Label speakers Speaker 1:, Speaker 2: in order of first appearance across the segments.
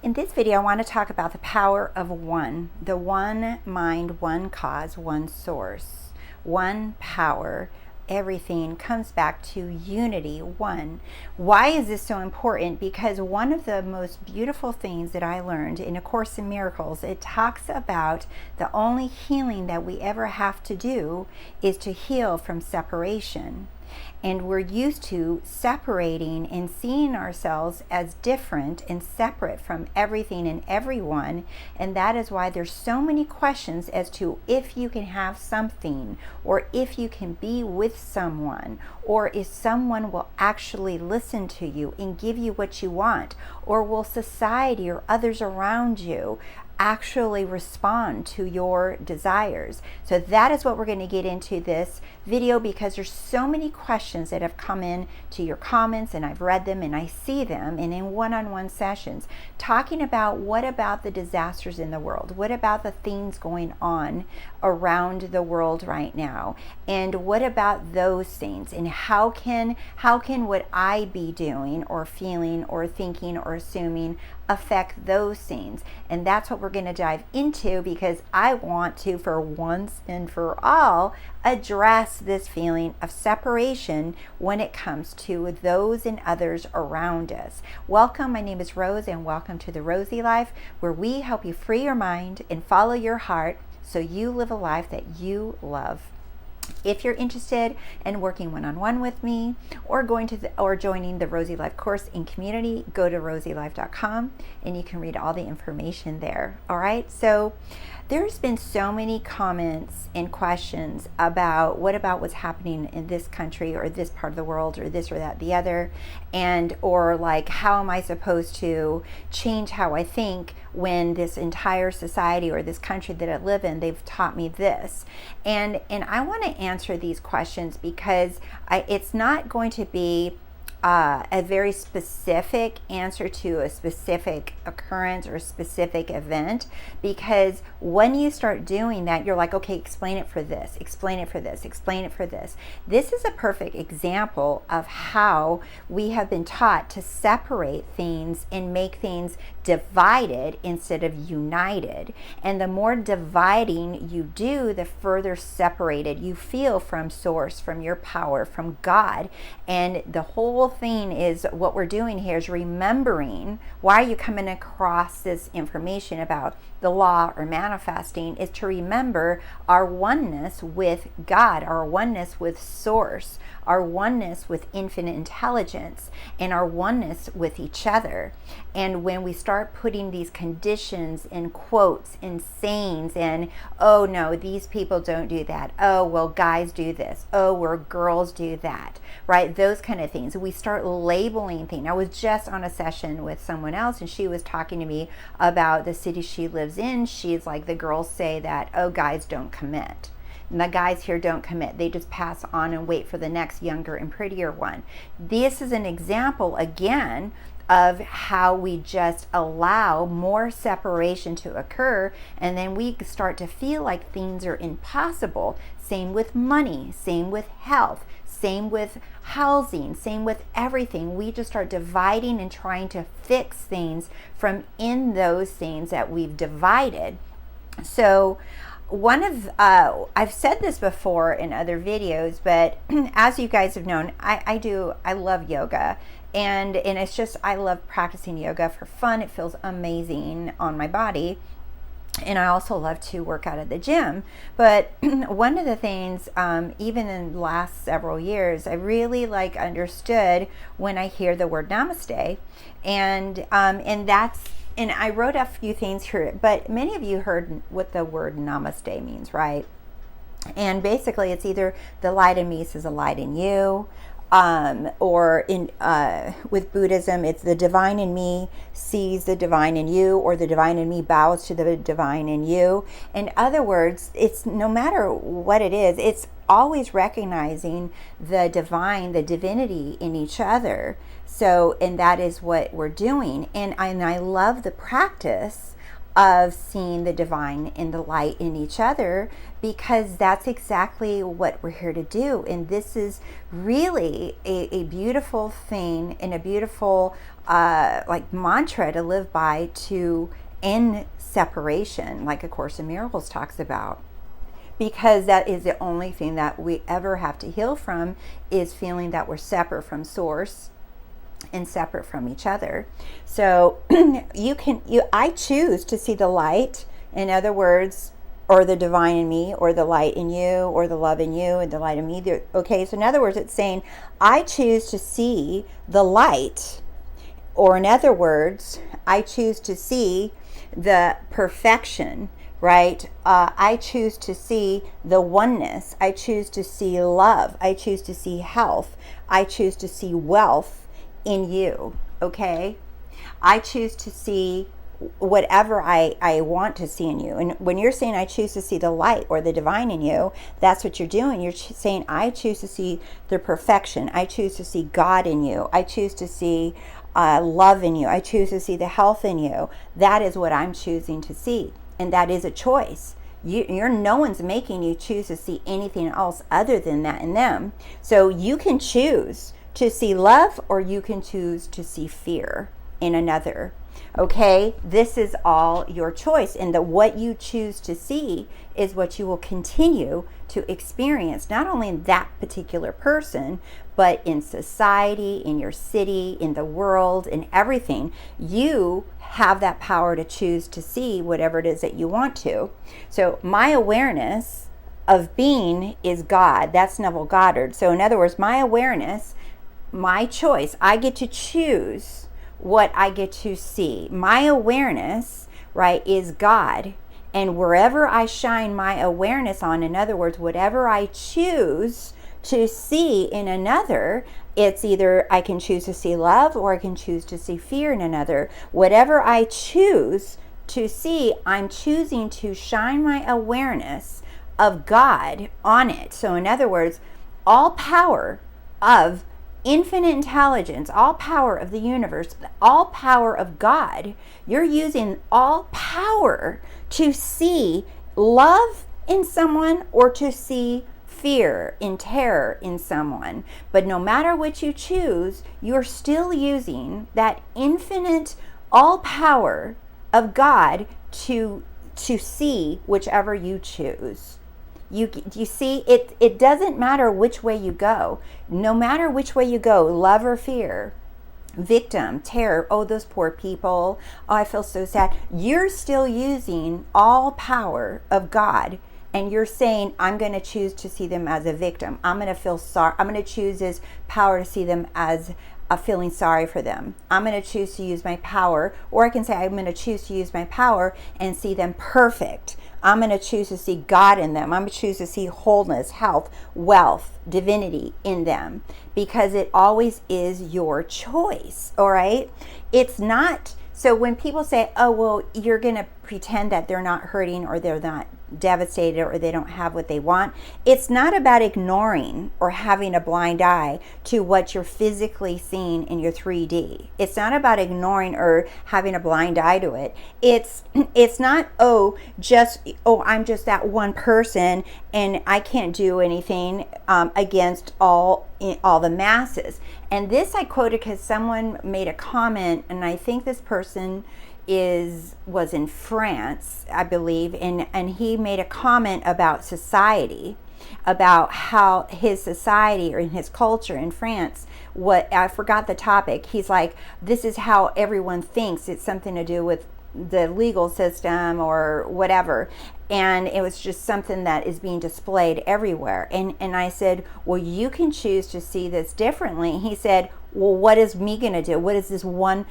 Speaker 1: In this video, I want to talk about the power of one, the one mind, one cause, one source, one power. Everything comes back to unity, one. Why is this so important? Because one of the most beautiful things that I learned in A Course in Miracles, it talks about the only healing that we ever have to do is to heal from separation. And we're used to separating and seeing ourselves as different and separate from everything and everyone. And that is why there's so many questions as to if you can have something, or if you can be with someone, or if someone will actually listen to you and give you what you want, or will society or others around you actually respond to your desires. So that is what we're going to get into this video, because there's so many questions that have come in to your comments, and I've read them and I see them, and in one-on-one sessions talking about what about the disasters in the world, what about the things going on around the world right now, and what about those things, and how can what I be doing or feeling or thinking or assuming affect those things. And that's what we're going to dive into, because I want to, for once and for all, address this feeling of separation when it comes to those and others around us. Welcome, my name is Rose, and welcome to The Rosey Life, where we help you free your mind and follow your heart so you live a life that you love. If you're interested in working one-on-one with me, or joining the Rosey Life course in community, go to RoseyLife.com and you can read all the information there. All right, so there's been so many comments and questions about what about what's happening in this country or this part of the world or this or that, the other, and or like, how am I supposed to change how I think when this entire society or this country that I live in, they've taught me this. And I want to answer these questions because it's not going to be a very specific answer to a specific occurrence or a specific event, because when you start doing that, you're like, okay, explain it for this, explain it for this, explain it for this. This is a perfect example of how we have been taught to separate things and make things divided instead of united. And the more dividing you do, the further separated you feel from source, from your power, from God. And the whole thing is, what we're doing here is remembering. Why are you coming across this information about the law or manifesting? Is to remember our oneness with God, our oneness with source, our oneness with infinite intelligence, and our oneness with each other. And when we start putting these conditions and quotes and sayings and, oh no, these people don't do that, oh well, guys do this, oh well, girls do that, right? Those kind of things. We start labeling things. I was just on a session with someone else, and she was talking to me about the city she lives in. She's like, the girls say that, oh, guys don't commit. And the guys here don't commit. They just pass on and wait for the next younger and prettier one. This is an example, again, of how we just allow more separation to occur, and then we start to feel like things are impossible. Same with money, same with health, same with housing, same with everything. We just start dividing and trying to fix things from in those things that we've divided. So I've said this before in other videos, but as you guys have known, I love yoga. And it's just, I love practicing yoga for fun. It feels amazing on my body. And I also love to work out at the gym. But one of the things, even in the last several years, I really understood when I hear the word Namaste. And I wrote a few things here, but many of you heard what the word Namaste means, right? And basically it's either the light in me sees a light in you, or with Buddhism, it's the divine in me sees the divine in you, or the divine in me bows to the divine in you. In other words, it's no matter what it is, it's always recognizing the divine, the divinity in each other. So, and that is what we're doing. And I love the practice of seeing the divine and the light in each other, because that's exactly what we're here to do. And this is really a beautiful thing and a beautiful like mantra to live by, to end separation, like A Course in Miracles talks about. Because that is the only thing that we ever have to heal from, is feeling that we're separate from source and separate from each other. So I choose to see the light, in other words, or the divine in me, or the light in you, or the love in you, and the light in me. Okay, so in other words, it's saying I choose to see the light, or in other words, I choose to see the perfection, right? I choose to see the oneness. I choose to see love. I choose to see health. I choose to see wealth in you, okay? I choose to see whatever I want to see in you. And when you're saying I choose to see the light or the divine in you, that's what you're doing. You're saying I choose to see the perfection. I choose to see God in you. I choose to see love in you. I choose to see the health in you. That is what I'm choosing to see. And that is a choice. No one's making you choose to see anything else other than that in them. So you can choose to see love, or you can choose to see fear in another. Okay, this is all your choice, and what you choose to see is what you will continue to experience, not only in that particular person, but in society, in your city, in the world, in everything. You have that power to choose to see whatever it is that you want to. So my awareness of being is God. That's Neville Goddard. So in other words, my awareness, my choice, I get to choose what I get to see. My awareness, right, is God. And wherever I shine my awareness on, in other words, whatever I choose to see in another, it's either I can choose to see love, or I can choose to see fear in another. Whatever I choose to see, I'm choosing to shine my awareness of God on it. So in other words, all power of infinite intelligence, all power of the universe, all power of God, you're using all power to see love in someone, or to see fear and terror in someone. But no matter what you choose, you're still using that infinite all power of God to see whichever you choose. You see, it doesn't matter which way you go. No matter which way you go, love or fear, victim, terror, oh, those poor people, oh, I feel so sad. You're still using all power of God, and you're saying, I'm going to choose to see them as a victim. I'm going to feel sorry. I'm going to choose this power to see them as feeling sorry for them. I'm going to choose to use my power, or I can say I'm going to choose to use my power and see them perfect. I'm going to choose to see God in them. I'm going to choose to see wholeness, health, wealth, divinity in them, because it always is your choice, all right? It's not, so when people say, oh, well, you're going to pretend that they're not hurting, or they're not devastated, or they don't have what they want, it's not about ignoring or having a blind eye to what you're physically seeing in your 3D. It's not about ignoring or having a blind eye to it. It's not, I'm just that one person and I can't do anything against all the masses. And this I quoted because someone made a comment, and I think this person was in France, I believe, and he made a comment about society, about how his society or in his culture in France, I forgot the topic. He's like, this is how everyone thinks. It's something to do with the legal system or whatever. And it was just something that is being displayed everywhere. And I said, well, you can choose to see this differently. He said, well, what is me going to do? What is this one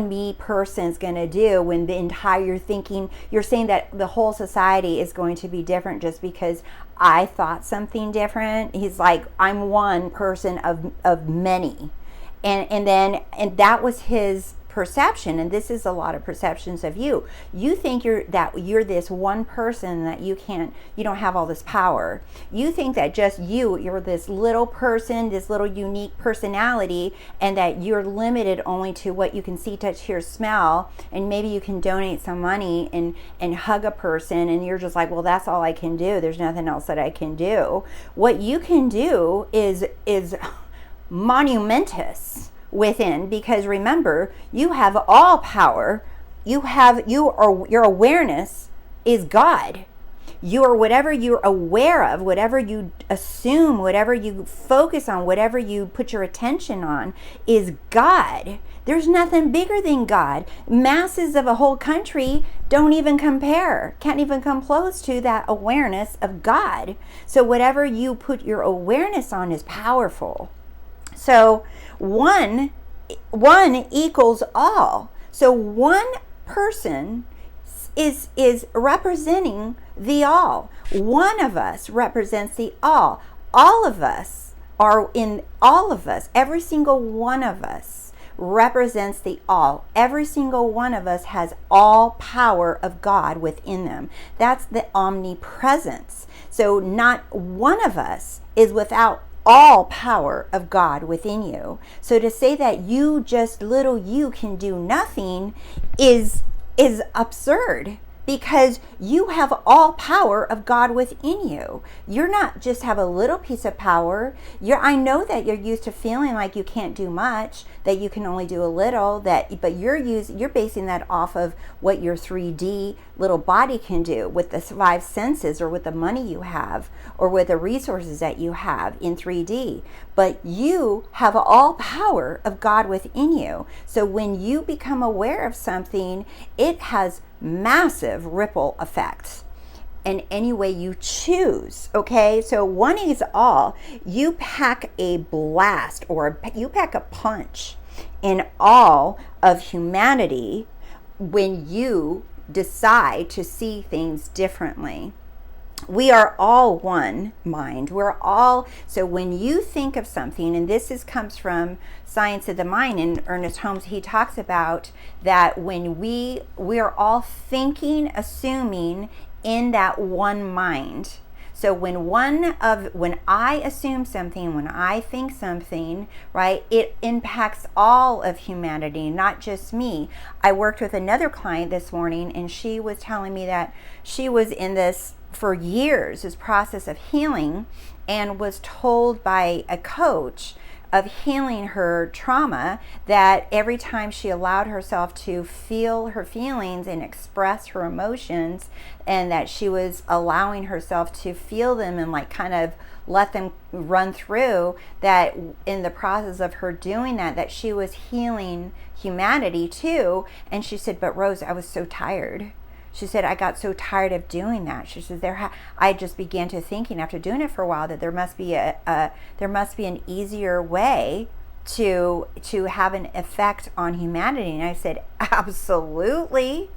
Speaker 1: me person's going to do when the entire thinking, you're saying that the whole society is going to be different just because I thought something different? He's like, I'm one person of many. And that was his perception, and this is a lot of perceptions of you. You think you're this one person, that you don't have all this power. You think that just you're this little person, this little unique personality, and that you're limited only to what you can see, touch, hear, smell, and maybe you can donate some money and hug a person, and you're just like, well, that's all I can do. There's nothing else that I can do. What you can do is monumentous within, because remember, you have all power. Your awareness is God. You are whatever you're aware of, whatever you assume, whatever you focus on, whatever you put your attention on is God. There's nothing bigger than God. Masses of a whole country don't even compare, can't even come close to that awareness of God. So whatever you put your awareness on is powerful. So one equals all. So one person is representing the all. One of us represents the all. All of us, every single one of us represents the all. Every single one of us has all power of God within them. That's the omnipresence. So not one of us is without all power of God within you. So to say that you just little you can do nothing is absurd, because you have all power of God within you. You're not just have a little piece of power. I know that you're used to feeling like you can't do much, that you can only do a little, but you're basing that off of what your 3D little body can do with the 5 senses, or with the money you have, or with the resources that you have in 3D. But you have all power of God within you. So when you become aware of something, it has massive ripple effects in any way you choose. Okay, so one is all. You pack a blast, or you pack a punch in all of humanity when you decide to see things differently. We are all one mind. We're all, so when you think of something, and this comes from Science of the Mind, and Ernest Holmes, he talks about that when we are all thinking, assuming in that one mind. So when I assume something, when I think something, right, it impacts all of humanity, not just me. I worked with another client this morning, and she was telling me that she was in this for years, this process of healing, and was told by a coach of healing her trauma, that every time she allowed herself to feel her feelings and express her emotions, and that she was allowing herself to feel them and like kind of let them run through, that in the process of her doing that she was healing humanity too. And she said, but Rose, I was so tired. She said, I got so tired of doing that. She said, I just began to thinking after doing it for a while that there must be an easier way to have an effect on humanity. And I said, absolutely.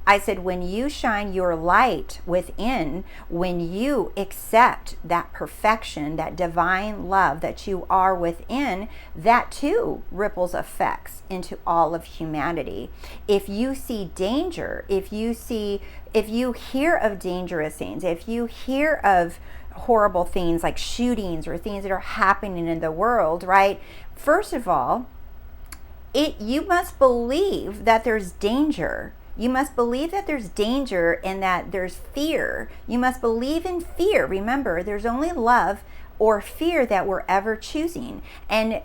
Speaker 1: I said, when you shine your light within, when you accept that perfection, that divine love that you are within, that too ripples effects into all of humanity. If you see danger, if you hear of dangerous things, if you hear of horrible things like shootings or things that are happening in the world, right? First of all, you must believe that there's danger. You must believe that there's danger and that there's fear. You must believe in fear. Remember, there's only love or fear that we're ever choosing. And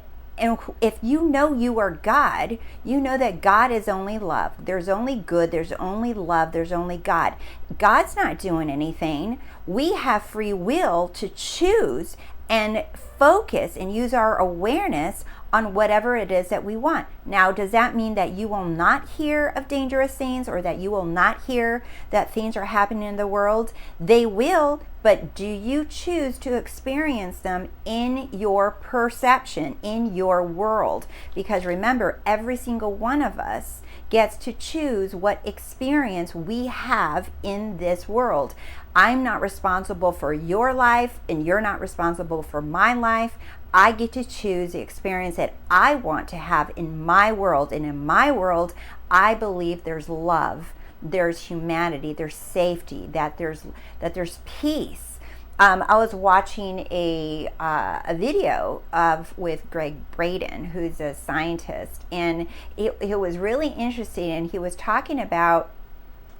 Speaker 1: if you know you are God, you know that God is only love. There's only good, there's only love, there's only God. God's not doing anything. We have free will to choose and focus and use our awareness on whatever it is that we want. Now, does that mean that you will not hear of dangerous things, or that you will not hear that things are happening in the world? They will, but do you choose to experience them in your perception, in your world? Because remember, every single one of us gets to choose what experience we have in this world. I'm not responsible for your life, and you're not responsible for my life. I get to choose the experience that I want to have in my world. And in my world, I believe there's love, there's humanity, there's safety, that there's peace. I was watching a video with Greg Braden, who's a scientist, and it was really interesting. And he was talking about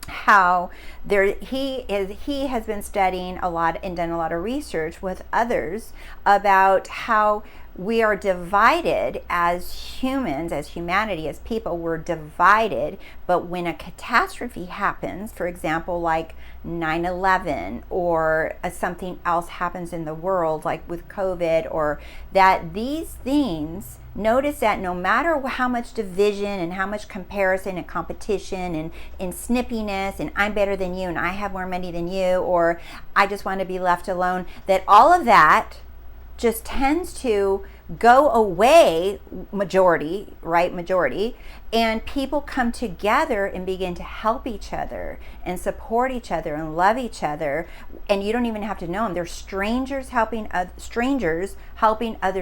Speaker 1: how he has been studying a lot and done a lot of research with others about how we are divided as humans, as humanity, as people. We're divided, but when a catastrophe happens, for example, like 9/11, or something else happens in the world, like with COVID, or that these things, notice that no matter how much division and how much comparison and competition and snippiness, and I'm better than you and I have more money than you, or I just want to be left alone, that all of that just tends to go away, majority, and people come together and begin to help each other and support each other and love each other. And you don't even have to know them. They're strangers helping other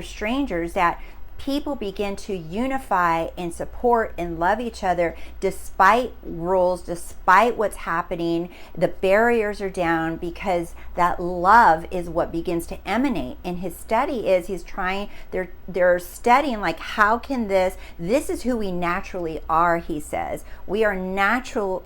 Speaker 1: strangers, that people begin to unify and support and love each other despite rules, despite what's happening. The barriers are down because that love is what begins to emanate. And his study is they're studying, like, how can this is who we naturally are, he says. We are natural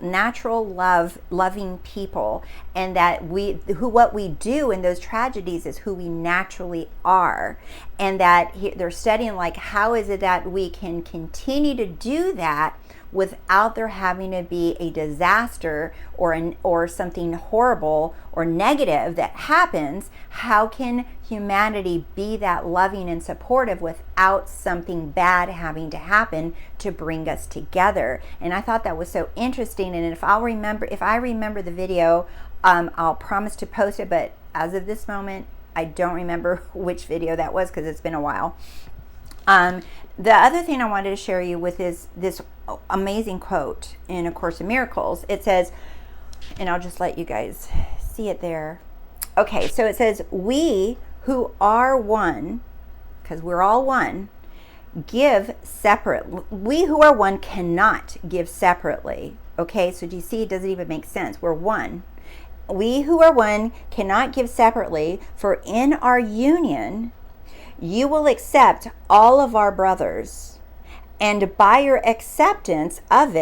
Speaker 1: loving people, and that what we do in those tragedies is who we naturally are. And that they're studying, like, how is it that we can continue to do that without there having to be a disaster or something horrible or negative that happens. How can humanity be that loving and supportive without something bad having to happen to bring us together? And I thought that was so interesting. And if I remember the video, I'll promise to post it. But as of this moment, I don't remember which video that was, because it's been a while. The other thing I wanted to share you with is this amazing quote in A Course in Miracles. It says, and I'll just let you guys see it there. Okay, so it says, we who are one, because we're all one, give separate. We who are one cannot give separately. Okay, so do you see, it doesn't even make sense. We're one. We who are one cannot give separately, for in our union you will accept all of our brothers, and by your acceptance of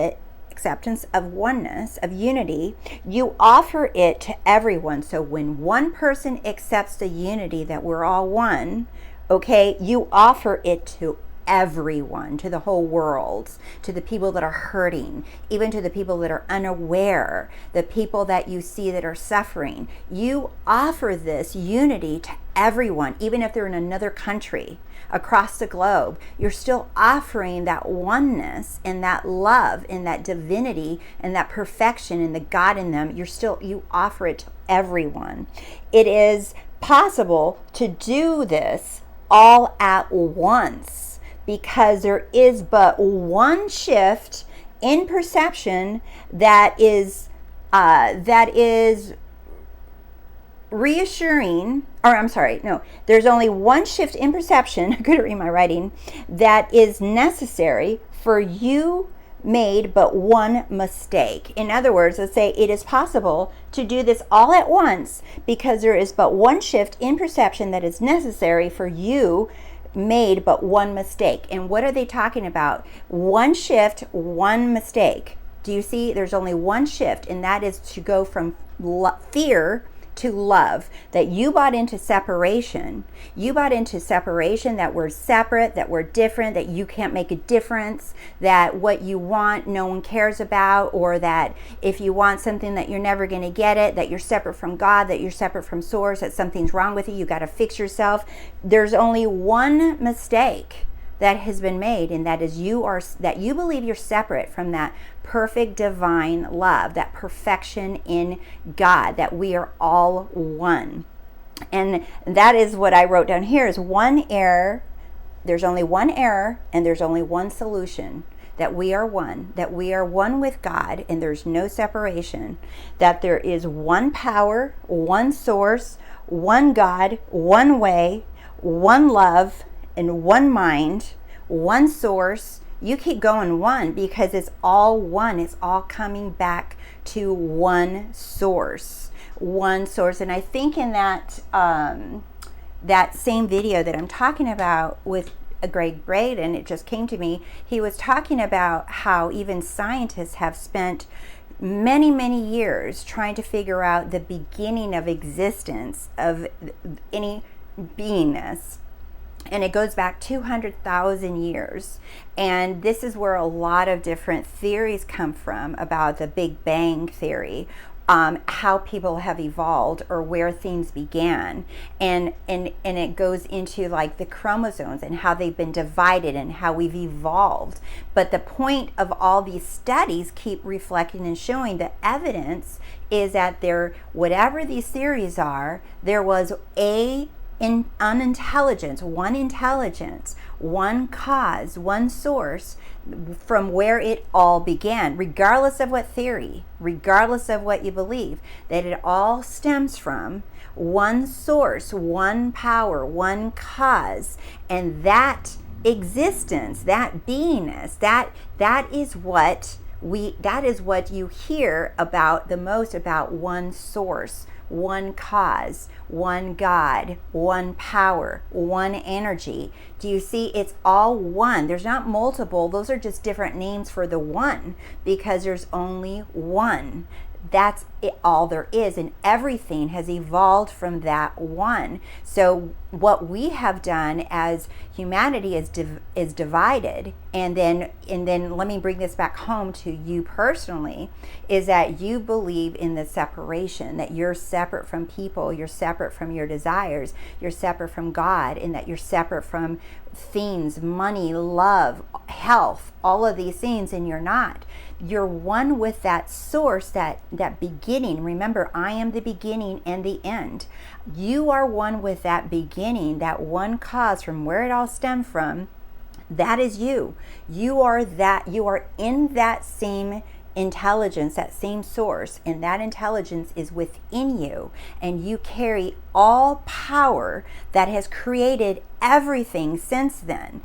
Speaker 1: oneness, of unity, you offer it to everyone. So when one person accepts the unity that we're all one, okay, you offer it to everyone, to the whole world, to the people that are hurting, even to the people that are unaware, the people that you see that are suffering. You offer this unity to everyone, even if they're in another country across the globe. You're still offering that oneness and that love and that divinity and that perfection and the God in them. You offer it to everyone. It is possible to do this all at once, because there is but one shift in perception that is reassuring, or I'm sorry, no, there's only one shift in perception, I couldn't read my writing, that is necessary for you made but one mistake. In other words, let's say it is possible to do this all at once because there is but one shift in perception that is necessary for you made but one mistake. And what are they talking about? One shift, one mistake. Do you see? There's only one shift, and that is to go from fear to love. That you bought into separation. You bought into separation, that we're separate, that we're different, that you can't make a difference, that what you want no one cares about, or that if you want something that you're never going to get it, that you're separate from God, that you're separate from Source, that something's wrong with you got to fix yourself. There's only one mistake that has been made, and that is that you believe you're separate from that perfect divine love, that perfection in God, that we are all one. And that is what I wrote down here, is one error. There's only one error, and there's only one solution. that we are one, that we are one with God and there's no separation, that there is one power, one source, one God, one way, one love, and one mind, one source. You keep going one because it's all one. It's all coming back to one source. One source. And I think in that that same video that I'm talking about with Greg Braden, it just came to me, he was talking about how even scientists have spent many, many years trying to figure out the beginning of existence of any beingness. And it goes back 200,000 years. And this is where a lot of different theories come from about the Big Bang theory, how people have evolved or where things began. And it goes into like the chromosomes and how they've been divided and how we've evolved. But the point of all these studies keep reflecting and showing the evidence is that whatever these theories are, there was one intelligence, one cause, one source from where it all began, regardless of what theory, regardless of what you believe, that it all stems from one source, one power, one cause. And that existence, that beingness, that is what you hear about the most, about one source, one cause, one God, one power, one energy. Do you see? It's all one. There's not multiple. Those are just different names for the one, because there's only one. That's it, all there is, and everything has evolved from that one. So what we have done as humanity is divided, and then let me bring this back home to you personally, is that you believe in the separation, that you're separate from people, you're separate from your desires, you're separate from God, and that you're separate from things, money, love, health, all of these things, and you're not. You're one with that source, that beginning. Remember, I am the beginning and the end. You are one with that beginning, that one cause from where it all stemmed from. That is you. You are in that same intelligence, that same source, and that intelligence is within you, and you carry all power that has created everything since then.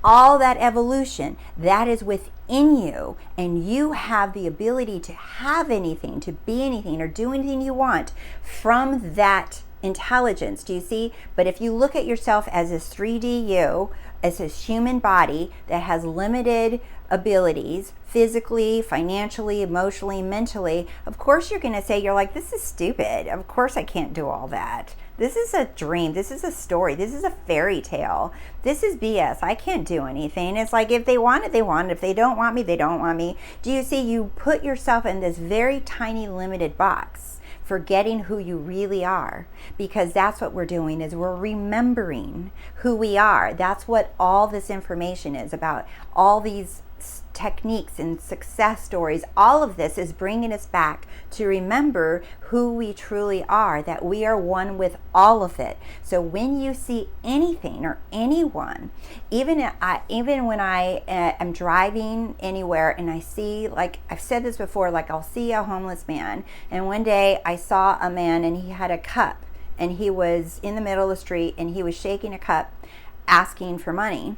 Speaker 1: All that evolution, that is within you, and you have the ability to have anything, to be anything, or do anything you want from that intelligence. Do you see? But if you look at yourself as this 3D you, as this human body that has limited abilities, physically, financially, emotionally, mentally, of course you're going to say, you're like, this is stupid. Of course I can't do all that. This is a dream. This is a story. This is a fairy tale. This is BS. I can't do anything. It's like, if they want it, they want it. If they don't want me, they don't want me. Do you see? You put yourself in this very tiny, limited box, forgetting who you really are, because that's what we're doing, is we're remembering who we are. That's what all this information is about. All these techniques and success stories, all of this is bringing us back to remember who we truly are, that we are one with all of it. So when you see anything or anyone, even when I am driving anywhere and I see, like I've said this before, like I'll see a homeless man, and one day I saw a man and he had a cup, and he was in the middle of the street and he was shaking a cup asking for money,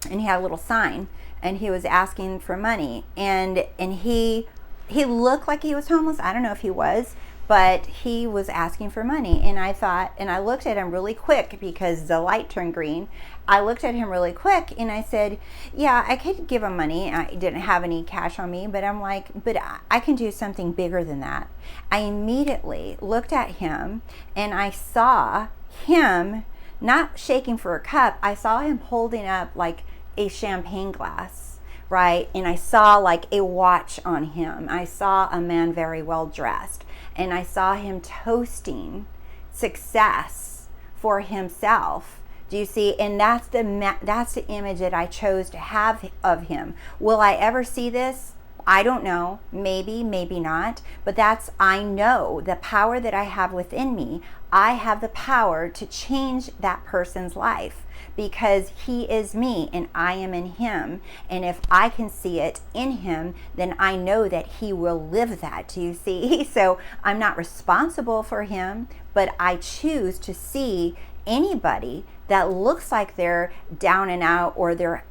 Speaker 1: and he had a little sign and he was asking for money, and he looked like he was homeless. I don't know if he was, but he was asking for money. And I thought, and I looked at him really quick because the light turned green. I looked at him really quick and I said, yeah, I could give him money. I didn't have any cash on me, but I'm like, but I can do something bigger than that. I immediately looked at him and I saw him not shaking for a cup. I saw him holding up like a champagne glass, right? And I saw like a watch on him. I saw a man very well dressed, and I saw him toasting success for himself. Do you see? And that's the image that I chose to have of him. Will I ever see this? I don't know, maybe, maybe not, but I know the power that I have within me. I have the power to change that person's life because he is me and I am in him. And if I can see it in him, then I know that he will live that. Do you see? So I'm not responsible for him, but I choose to see anybody that looks like they're down and out or they're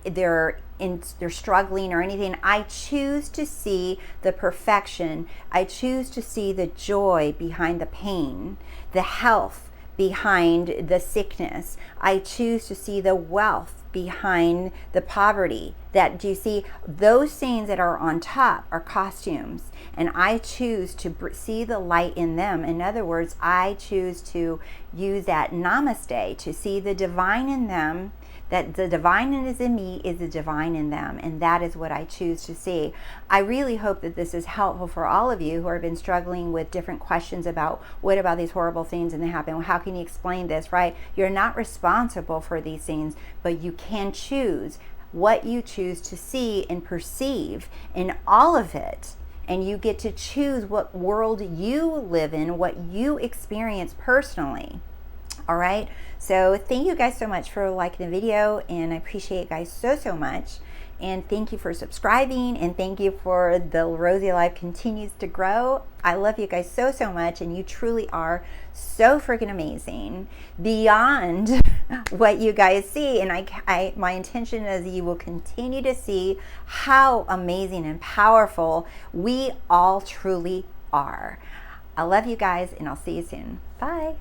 Speaker 1: struggling or anything. I choose to see the perfection. I choose to see the joy behind the pain, the health behind the sickness. I choose to see the wealth behind the poverty. That, do you see, those things that are on top are costumes, and I choose to see the light in them. In other words, I choose to use that namaste to see the divine in them, that the divine that is in me is the divine in them, and that is what I choose to see. I really hope that this is helpful for all of you who have been struggling with different questions about what about these horrible things and they happen. Well, how can you explain this, right? You're not responsible for these things, but you can choose what you choose to see and perceive in all of it. And you get to choose what world you live in, what you experience personally. All right, so thank you guys so much for liking the video, and I appreciate you guys so much. And thank you for subscribing, and thank you for the Rosey Life continues to grow. I love you guys so much, and you truly are so freaking amazing beyond what you guys see. And my intention is you will continue to see how amazing and powerful we all truly are. I love you guys, and I'll see you soon. Bye.